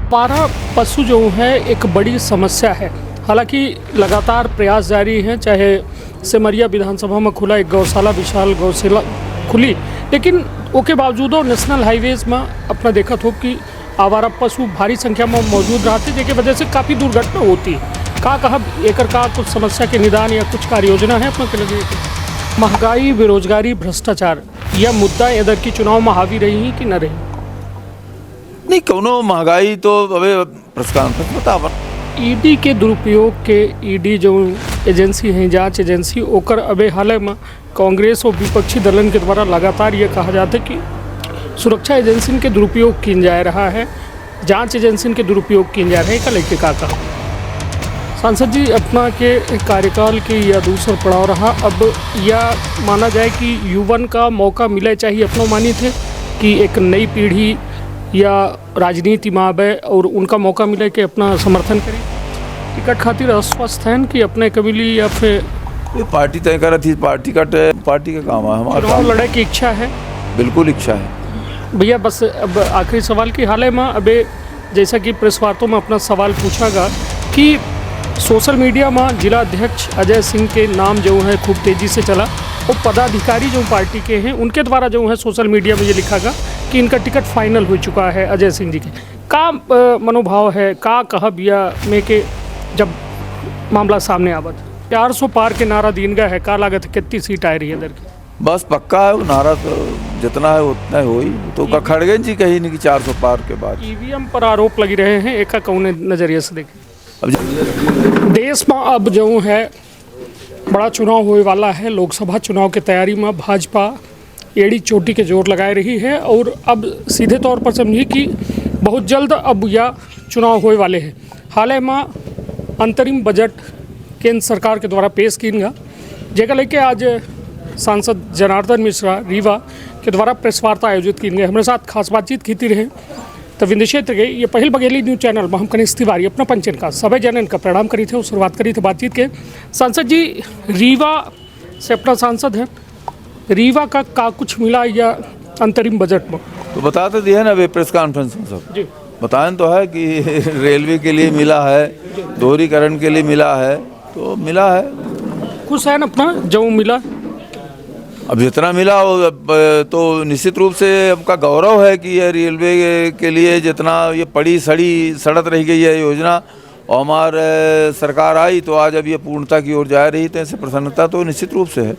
आवारा पशु जो है एक बड़ी समस्या है। हालांकि लगातार प्रयास जारी हैं, चाहे सिमरिया विधानसभा में खुला एक गौशाला, विशाल गौशाला खुली, लेकिन उसके बावजूद नेशनल हाईवेज में अपना देखा हो कि आवारा पशु भारी संख्या में मौजूद रहते, जिसकी वजह से काफ़ी दुर्घटना होती है। का कहा एकर का कुछ समस्या के निदान या कुछ कार्य योजना है अपने के लगे? महंगाई, बेरोजगारी, भ्रष्टाचार यह मुद्दा इधर की चुनाव में हावी रही कि न रही? नहीं, कौनो महंगाई तो अबे प्रस्ताव बतावा। ईडी के दुरुपयोग के ईडी जो एजेंसी है, जांच एजेंसी, ओकर अबे हाल में कांग्रेस और विपक्षी दलन के द्वारा लगातार ये कहा जाता है कि सुरक्षा एजेंसी के दुरुपयोग किया जा रहा है, जांच एजेंसी के दुरुपयोग किया जा रहे हैं। कल के का सांसद जी अपना के कार्यकाल के या दूसरा पड़ाव रहा, अब यह माना जाए कि युवन का मौका मिले, चाहिए अपना मानी थे कि एक नई पीढ़ी या राजनीति में आवे और उनका मौका मिले कि अपना समर्थन करें। टिकट खातिर अस्वस्थ हैं कि अपने कबीली या फिर ये पार्टी तय कर रही थी, पार्टी का काम है, हमारा चुनाव लड़े की इच्छा है? बिल्कुल इच्छा है भैया। बस अब आखिरी सवाल की हाल में अबे जैसा कि प्रेस वार्तों में अपना सवाल पूछागा कि सोशल मीडिया में जिला अध्यक्ष अजय सिंह के नाम जो है खूब तेज़ी से चला, और पदाधिकारी जो पार्टी के हैं उनके द्वारा जो है सोशल मीडिया में ये लिखा गया कि इनका टिकट फाइनल हो चुका है अजय सिंह जी के। का मनोभाव है, का कहा बिया में के जब मामला सामने आवत 400 पार के नारा दीन गया है, का लागत कितनी सीट आ रही है इधर की? बस पक्का है वो नारा, तो जितना है उतना हो ही तो का खड़गेन जी कही नहीं कि 400 पार के बाद। ईवीएम पर आरोप लगी रहे हैं, एक कौन नज़रिए से देखें? अब देश में अब जो है बड़ा चुनाव होने वाला है, लोकसभा चुनाव की तैयारी में भाजपा एड़ी चोटी के जोर लगाए रही है, और अब सीधे तौर पर समझिए कि बहुत जल्द अब यह चुनाव होने वाले हैं। हाल ही में अंतरिम बजट केंद्र सरकार के द्वारा पेश किया गया, जेका लेके आज सांसद जनार्दन मिश्रा रीवा के द्वारा प्रेस वार्ता आयोजित की गई। हमारे साथ खास बातचीत की रहे तो विंध्य क्षेत्र के ये पहल बघेली न्यूज चैनल में हम कनिष्ठ तिवारी अपना पंचन का सभी जनन का प्रणाम करी थे और शुरुआत करी थी बातचीत के। सांसद जी रीवा से अपना सांसद हैं, रीवा का कुछ मिला या अंतरिम बजट में? तो बताते दिए ना वे प्रेस कॉन्फ्रेंस में सब जी बताएं तो है कि रेलवे के लिए मिला है, दोहरीकरण के लिए मिला है, तो मिला है। खुश है ना अपना जो मिला? अब जितना मिला तो निश्चित रूप से आपका गौरव है कि ये रेलवे के लिए जितना ये पड़ी सड़ी सड़क रही गई है योजना, और हमारे सरकार आई तो आज अब ये पूर्णता की ओर जा रही, तो ऐसे प्रसन्नता तो निश्चित रूप से है।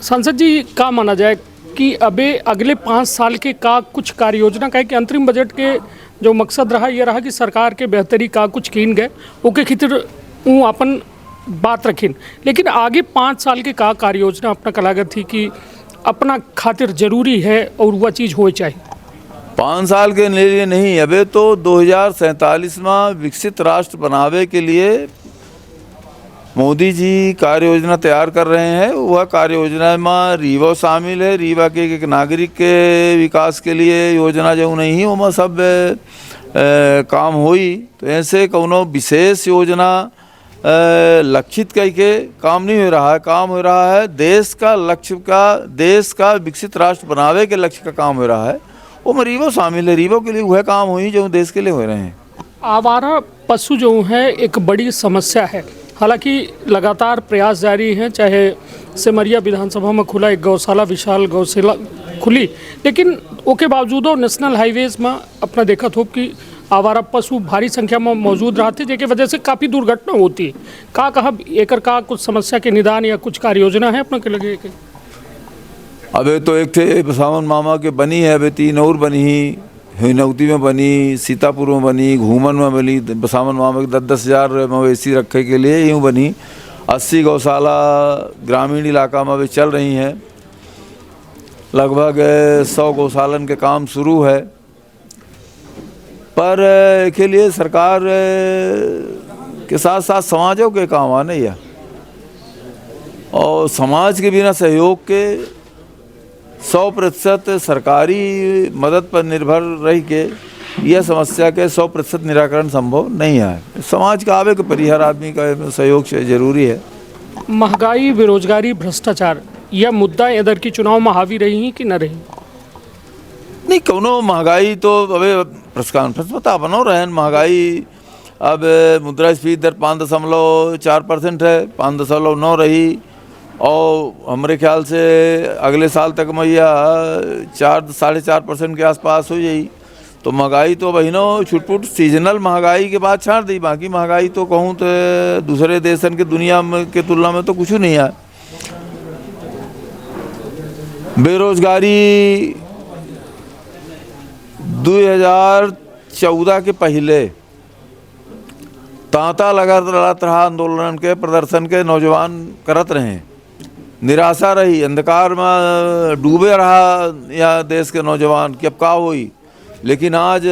सांसद जी का माना जाए कि अबे अगले 5 साल के का कुछ कार्य योजना का है कि अंतरिम बजट के जो मकसद रहा ये रहा कि सरकार के बेहतरी का कुछ कीन गए ओके खितर अपन बात रखीन, लेकिन आगे 5 साल के का कार्य योजना अपना कलागत थी कि अपना खातिर जरूरी है और वह चीज़ हो चाहिए? 5 साल के लिए नहीं, अबे तो 2047 में विकसित राष्ट्र बनावे के लिए मोदी जी कार्य योजना तैयार कर रहे हैं। वह कार्य योजना में रीवा शामिल है। रीवा के एक नागरिक के विकास के लिए योजना जो नहीं वो में सब काम हुई, तो ऐसे कोनो विशेष योजना लक्षित करके काम नहीं हो रहा है। काम हो रहा है देश का लक्ष्य का, देश का विकसित राष्ट्र बनावे के लक्ष्य का काम हो रहा है, वो में रीवा शामिल है। रीवा के लिए वह काम हुई जो देश के लिए हो रहे हैं। आवारा पशु जो है एक बड़ी समस्या है, हालांकि लगातार प्रयास जारी हैं, चाहे सिमरिया विधानसभा में खुला एक गौशाला, विशाल गौशाला खुली, लेकिन उसके बावजूद नेशनल हाईवेज में अपना देखा हो कि आवारा पशु भारी संख्या में मौजूद रहते, जिसकी वजह से काफ़ी दुर्घटना होती है। का कहा एकर का कुछ समस्या के निदान या कुछ कार्य योजना है अपना के लगे? अबे तो एक थे बसावन मामा के बनी है, अबे 3 और बनी ही, हिनौती में बनी, सीतापुर में बनी, घूमन में बनी। बसावन मामा के 10-10 हज़ार मवेशी रखे के लिए यूँ बनी। 80 गौशाला ग्रामीण इलाका में अभी चल रही हैं। लगभग 100 गौशालन के काम शुरू है, पर के लिए सरकार के साथ साथ समाजों के काम आने या, और समाज के बिना सहयोग के 100% सरकारी मदद पर निर्भर रह के यह समस्या के 100% निराकरण संभव नहीं है। समाज का आवे के परिहर आदमी का सहयोग से जरूरी है। महंगाई, बेरोजगारी, भ्रष्टाचार यह मुद्दा इधर की चुनाव में हावी रही कि न रही? नहीं, कौनो महंगाई तो अबे प्रेस कॉन्फ्रेंस में था बनो रहन महंगाई अब मुद्रास्फीति दर 5.4% है, 5.9 रही और हमारे ख्याल से अगले साल तक मैया 4-4.5% के आसपास हो जाएगी। तो महंगाई तो बहनों छुटपुट सीजनल महंगाई के बाद छाड़ दी, बाकी महंगाई तो कहूँ तो दूसरे देशन के दुनिया में के तुलना में तो कुछ नहीं है। बेरोजगारी 2014 के पहले तांता लगा रहा आंदोलन के प्रदर्शन के नौजवान करत रहे, निराशा रही, अंधकार में डूबे रहा या देश के नौजवान कि अब का हुई। लेकिन आज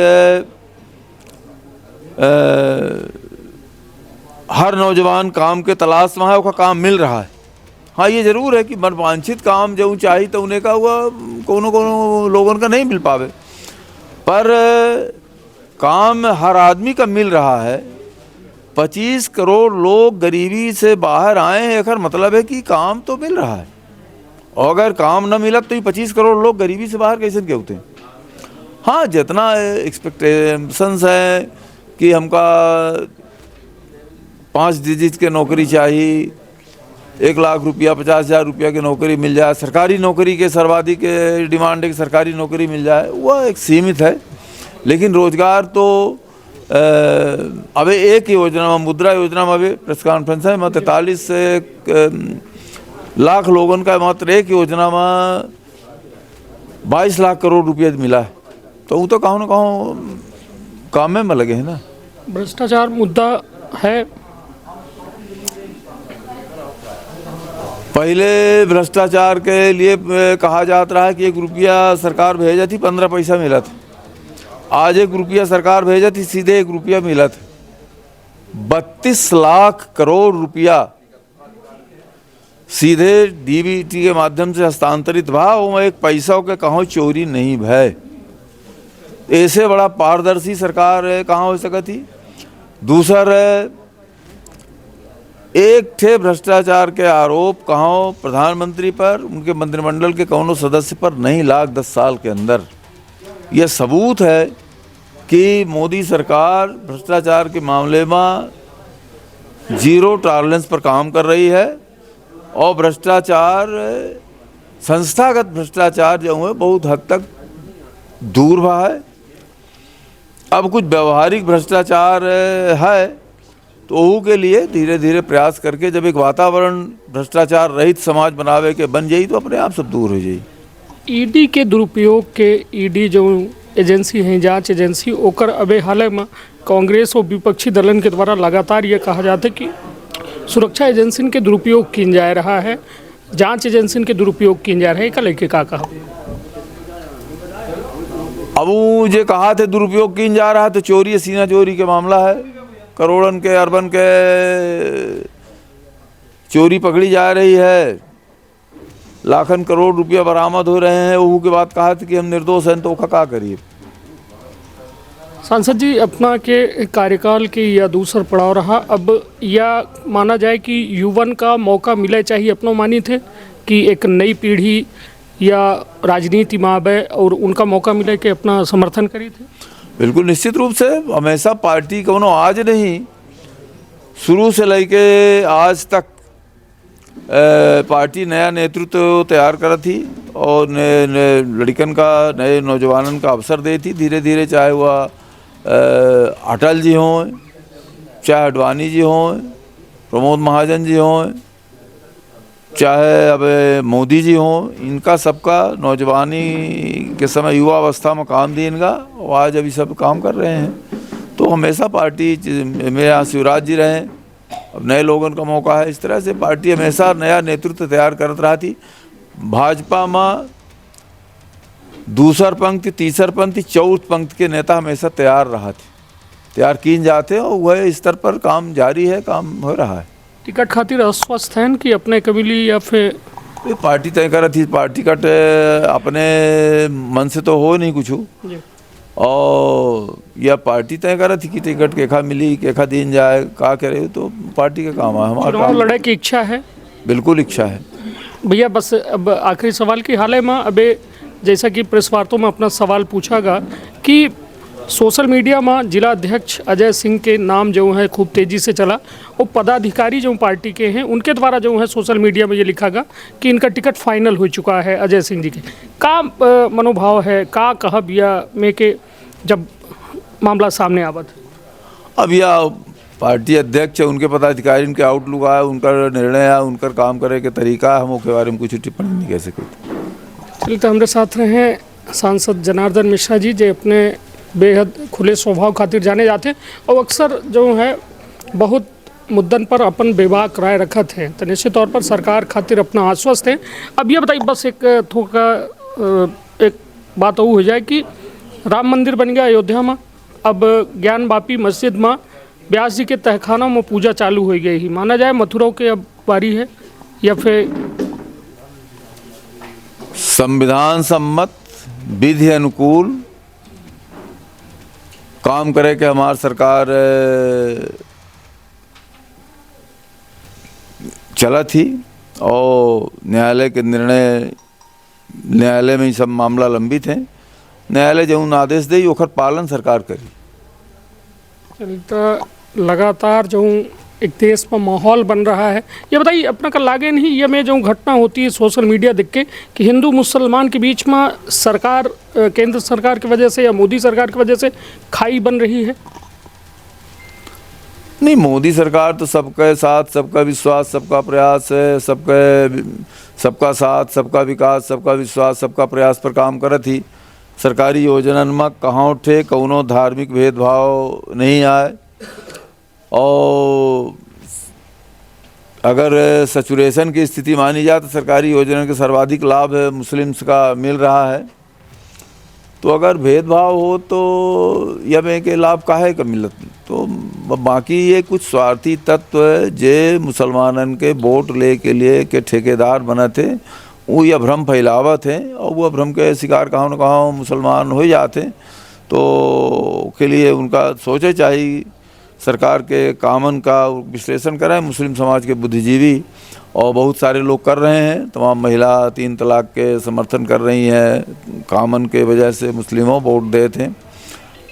हर नौजवान काम के तलाश में है, उसका काम मिल रहा है। हाँ ये जरूर है कि मनवांछित काम जो चाहिए तो उन्हें का हुआ कोनो लोगों का नहीं मिल पावे, पर काम हर आदमी का मिल रहा है। 25 करोड़ लोग गरीबी से बाहर आए हैं, एक मतलब है कि काम तो मिल रहा है, और अगर काम न मिला तो ये 25 करोड़ लोग गरीबी से बाहर कैसे के होते हैं। हाँ जितना एक्सपेक्टेशंस है कि हमका 5 डिजिट के नौकरी चाहिए, 1 लाख रुपया 50,000 रुपया की नौकरी मिल जाए, सरकारी नौकरी के सर्वाधिक डिमांड है कि सरकारी नौकरी मिल जाए, वह एक सीमित है। लेकिन रोजगार तो अबे एक योजना में मुद्रा योजना में अभी प्रेस कॉन्फ्रेंस है, 43 लाख लोगों का मात्र एक योजना में 22 लाख करोड़ रुपया मिला है। तो वो तो कहूँ ना कहूँ काम में लगे हैं ना। भ्रष्टाचार मुद्दा है। पहले भ्रष्टाचार के लिए कहा जाता रहा है कि 1 रुपया सरकार भेजा थी 15 पैसा मिला था। आज 1 रुपया सरकार भेजा थी सीधे 1 रुपया मिला था। 32 लाख करोड़ रुपया सीधे डीबीटी के माध्यम से हस्तांतरित भा, वो एक पैसा के कहाँ चोरी नहीं भय। ऐसे बड़ा पारदर्शी सरकार कहाँ हो सका थी। दूसर एक थे भ्रष्टाचार के आरोप कहाँ प्रधानमंत्री पर, उनके मंत्रिमंडल के कौनों सदस्य पर नहीं लाग 10 साल के अंदर। यह सबूत है कि मोदी सरकार भ्रष्टाचार के मामले में जीरो टॉलरेंस पर काम कर रही है, और भ्रष्टाचार संस्थागत भ्रष्टाचार जो है बहुत हद तक दूर हुआ है। अब कुछ व्यवहारिक भ्रष्टाचार है तो वो के लिए धीरे धीरे प्रयास करके जब एक वातावरण भ्रष्टाचार रहित समाज बनावे के बन जाई तो अपने आप सब दूर हो जाई। ईडी के दुरुपयोग के ईडी जो एजेंसी है, जांच एजेंसी, ओकर अबे हाल में कांग्रेस और विपक्षी दलन के द्वारा लगातार ये कहा जाता है कि सुरक्षा एजेंसी के दुरुपयोग किया जा रहा है, जांच एजेंसी के दुरुपयोग किया जा रहा है, कल के का कहा। अब वो जो कहा थे दुरुपयोग किया जा रहा है तो चोरी सीना चोरी के मामला है, करोड़न के अरबन के चोरी पकड़ी जा रही है, लाखन करोड़ रुपया बरामद हो रहे हैं। वो के बाद कहा था कि हम निर्दोष हैं, तो क्या करिए। सांसद जी, अपना के कार्यकाल के या दूसरा पड़ाव रहा, अब या माना जाए कि युवन का मौका मिले चाहिए, अपनों मानी थे कि एक नई पीढ़ी या राजनीति में आवे और उनका मौका मिले कि अपना समर्थन करी थे। बिल्कुल निश्चित रूप से हमेशा पार्टी कोनो आज नहीं, शुरू से लेके आज तक पार्टी नया नेतृत्व तैयार कर थी और लड़कन का नए नौजवानन का अवसर दे थी धीरे धीरे, चाहे वह अटल जी हों, चाहे अडवाणी जी हों, प्रमोद महाजन जी हों, चाहे अब मोदी जी हों, इनका सबका नौजवानी के समय युवा अवस्था में काम दी इनका, और आज अभी सब काम कर रहे हैं। तो हमेशा पार्टी में यहाँ शिवराज जी रहे, अब नए लोगों का मौका है। इस तरह से पार्टी हमेशा नया नेतृत्व तैयार करत रहा थी। भाजपा में दूसर पंक्ति, तीसर पंक्ति, चौथ पंक्ति के नेता हमेशा तैयार रहा थे, तैयार किए जाते, और वह स्तर पर काम जारी है, काम हो रहा है। टिकट खातिर अस्वस्थ हैं कि अपने कबीली या फिर पार्टी तय कर थी, पार्टी टिकट अपने मन से तो हो नहीं कुछ, और यह पार्टी तय कर थी कि टिकट केखा मिली, केखा दिन जाए, का करे, तो पार्टी का काम है। हमारा चुनाव लड़े की इच्छा है, बिल्कुल इच्छा है भैया। बस अब आखिरी सवाल की हाल में, अबे जैसा कि प्रेस वार्तों में अपना सवाल पूछागा कि सोशल मीडिया में जिला अध्यक्ष अजय सिंह के नाम जो है खूब तेज़ी से चला और पदाधिकारी जो पार्टी के हैं उनके द्वारा जो है सोशल मीडिया में ये लिखा गया कि इनका टिकट फाइनल हो चुका है अजय सिंह जी के। का मनोभाव है, का कहब या में के जब मामला सामने आवत? अब यह पार्टी अध्यक्ष है, उनके पदाधिकारी, उनके आउटलुक है, उनका निर्णय है, उनका काम करे के तरीका है, हम उसके बारे में कुछ टिप्पणी नहीं कह सकते। चलिए, तो हमारे साथ रहे सांसद जनार्दन मिश्रा जी, जो अपने बेहद खुले स्वभाव खातिर जाने जाते हैं और अक्सर जो है बहुत मुद्दन पर अपन बेबाक राय रखत हैं, तो निश्चित तौर पर सरकार खातिर अपना आश्वस्त है। अब ये बताइए बस एक थोड़ा एक बात वो हो जाए कि राम मंदिर बन गया अयोध्या में, अब ज्ञान वापी मस्जिद में व्यास जी के तहखानों में पूजा चालू हो गई ही, माना जाए मथुरा के अब बारी है या फिर संविधान सम्मत विधि अनुकूल काम करे कि हमारी सरकार चला थी और न्यायालय के निर्णय, न्यायालय में ही सब मामला लंबित है। न्यायालय जो आदेश दे ओकर पालन सरकार करी। तो लगातार जो एक देश में माहौल बन रहा है, ये बताइए अपना का लागे नहीं ये में जो घटना होती है सोशल मीडिया देख के कि हिंदू मुसलमान के बीच में सरकार, केंद्र सरकार की वजह से या मोदी सरकार की वजह से खाई बन रही है? नहीं, मोदी सरकार तो सबके साथ, सबका विश्वास, सबका प्रयास है, सबका साथ, सबका विकास, सबका विश्वास, सबका प्रयास पर काम करत ही। सरकारी योजनन में कहाँ उठे कौनो धार्मिक भेदभाव नहीं आए और अगर सचुरेशन की स्थिति मानी जाए तो सरकारी योजना के सर्वाधिक लाभ मुस्लिम्स का मिल रहा है। तो अगर भेदभाव हो तो यह में के लाभ काहे का मिलत? तो बाकी ये कुछ स्वार्थी तत्व है जे मुसलमानन के वोट ले के लिए के ठेकेदार बना थे, वो यह भ्रम फैलावत हैं और वह भ्रम के शिकार कहाँ न कहाँ मुसलमान हो जाते। तो के लिए उनका सोचे चाहिए, सरकार के कामन का विश्लेषण करें। मुस्लिम समाज के बुद्धिजीवी और बहुत सारे लोग कर रहे हैं, तमाम महिला 3 तलाक के समर्थन कर रही हैं, कामन के वजह से मुस्लिमों वोट दे थे।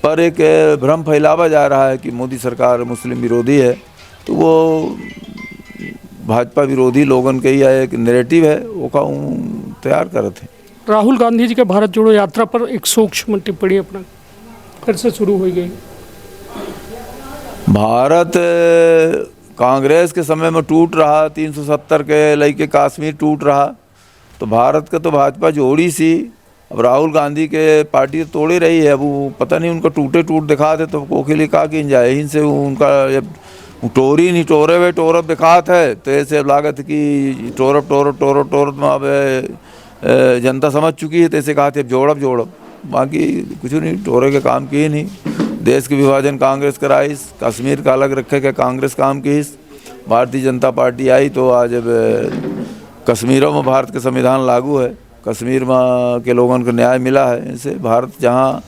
पर एक भ्रम फैलावा जा रहा है कि मोदी सरकार मुस्लिम विरोधी है, तो वो भाजपा विरोधी लोगन के ही एक नैरेटिव है वो का तैयार करते हैं। राहुल गांधी जी के भारत जोड़ो यात्रा पर एक सूक्ष्म टिप्पणी अपना फिर से शुरू हो गई। भारत कांग्रेस के समय में टूट रहा, 370 के लेके कश्मीर टूट रहा, तो भारत का तो भाजपा जोड़ी सी। अब राहुल गांधी के पार्टी तोड़े रही है, अब वो पता नहीं उनका टूटे टूट दिखाते तो वो के लिए कहा कि जाए इनसे उनका टोरी नहीं टोरे हुए टोरब दिखात है, तो ऐसे लागत कि टोरब में अब जनता समझ चुकी है, तो ऐसे कहा थे जोड़ब बाकी कुछ नहीं, टोरे के काम किए नहीं। देश के विभाजन कांग्रेस कराई, कश्मीर का अलग रखे के कांग्रेस काम की। भारतीय जनता पार्टी आई तो आज अब कश्मीरों में भारत का संविधान लागू है, कश्मीर में के लोगों को न्याय मिला है। ऐसे भारत जहाँ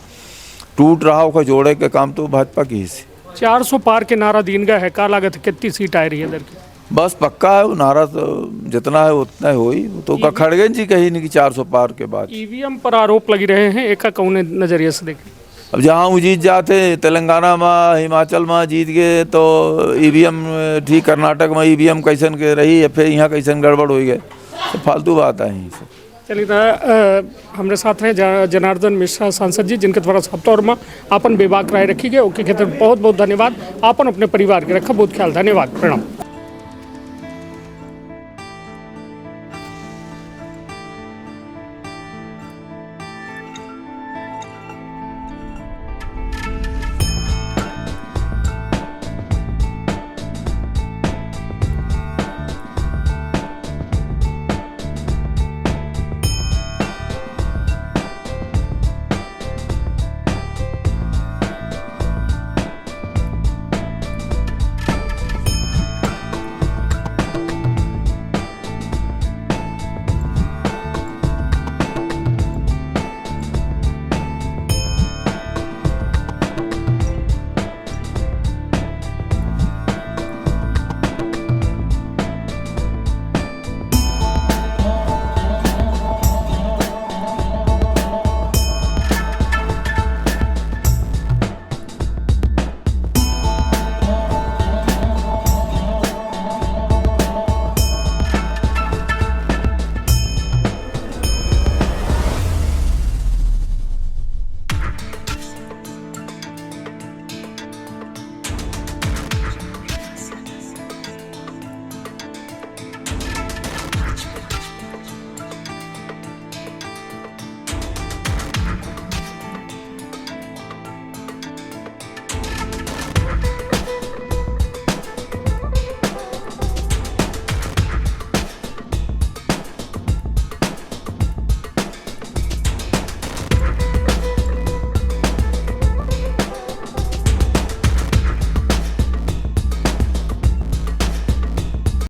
टूट रहा उसका जोड़े का काम तो भाजपा की ही। 400 पार के नारा दीन गया है, का लागत कितनी सीट आ रही है इधर की? बस पक्का है वो नारा, तो जितना है उतना ही होई। तो का खड़गन जी कही नहीं कि 400 पार के बाद। ईवीएम पर आरोप लगी रहे हैं, एक कौन नजरिए से देखें? अब जहाँ वो जीत जाते, तेलंगाना में, हिमाचल में जीत गए तो ईवीएम ठीक, कर्नाटक में ईवीएम कैसन के रही है, फिर यहाँ कैसन गड़बड़ हो गए, तो फालतू बात है ही सब। चलिए, हमारे साथ हैं जनार्दन मिश्रा सांसद जी, जिनके द्वारा साफ तौर में अपन बेबाक राय रखी गई। ओके, बहुत बहुत धन्यवाद। अपन अपने परिवार के रखा बहुत ख्याल, धन्यवाद, प्रणाम।